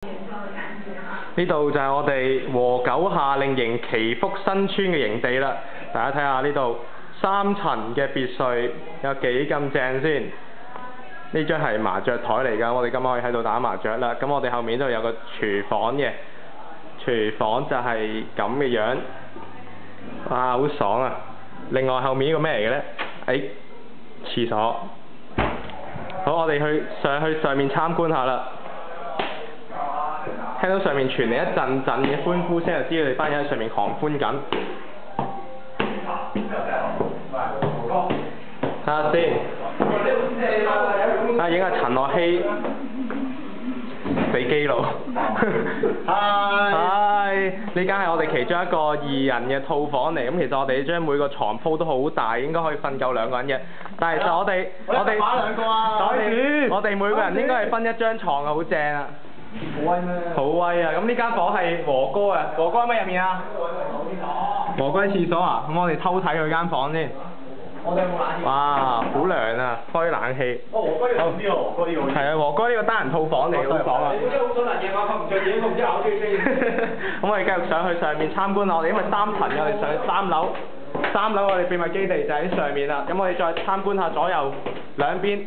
呢度就係我哋和九夏令營祈福新村嘅營地啦，大家睇下呢度3層嘅別墅有幾咁正先。呢張係麻雀台嚟㗎，我哋今晚可以喺度打麻雀啦。咁我哋後面都有個廚房嘅，廚房就係咁嘅樣，哇，好爽啊！另外後面呢個咩嚟嘅呢？廁所。好，我哋去上面參觀下啦。聽到上面傳嚟一陣陣嘅歡呼聲，就知道你班人喺上面狂歡緊。睇下先，影下陳樂希俾基佬。嗨，呢間係我哋其中一個2人嘅套房嚟，咁其實我哋將每個床鋪都好大，應該可以瞓夠2個人嘅。但係其實我哋每個人應該係分一張床啊，好正啊！好威咩？好威啊！咁呢間房係和哥啊，和哥喺乜入面啊？和哥喺廁所啊，咁我哋偷睇佢間房先。我哋有冇冷氣？哇，好涼啊！開冷氣。哦，和哥呢個邊個？和哥呢個。係啊，和哥呢個單人套房嚟嘅套房啊。你嗰啲好想難夜晚瞓唔着嘢，都唔知咬機機。咁我哋繼續上去上面參觀下，我哋因為3層嘅，我哋上去3樓。3樓我哋秘密基地就喺上面啦。咁我哋再參觀下左右兩邊。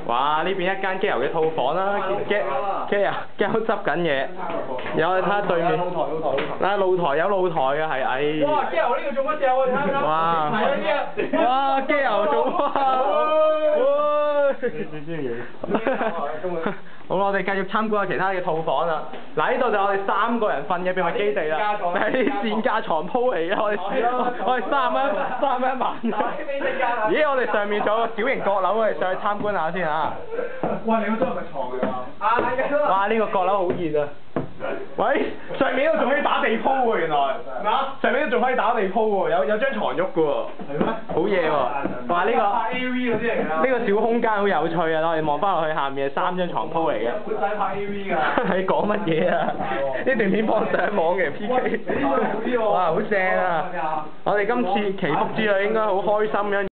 哇！呢邊一間機油嘅套房啦，機油執緊嘢。有我哋睇下對面。露台有露台嘅係，唉。哇！機油呢個做乜嘢？我哋睇下。哇！係啊啲啊！哇！機油做乜？好啦，我哋繼續參觀下其他嘅套房啦。嗱，呢度就我哋3個人瞓嘅秘密基地啦。係戰架床鋪嚟嘅，我哋3蚊1晚。咦？我哋上面仲有個小型閣樓，我哋上去參觀下先嚇。哇！你嗰張係咪床嚟㗎？哇！呢個閣樓好熱啊！喂，上面都仲可以打地鋪喎，原來。咩啊？上面都仲可以打地鋪喎，有張床喐㗎喎。係咩？好嘢喎！哇！呢個拍 AV 嗰啲嚟㗎。呢個小空間好有趣啊！我哋望翻落去下面係3張床鋪嚟嘅。好使拍 AV 㗎。你講乜嘢啊？呢段片放上網嘅 PK。哇！好正啊！我哋今次祈福之旅應該好開心樣。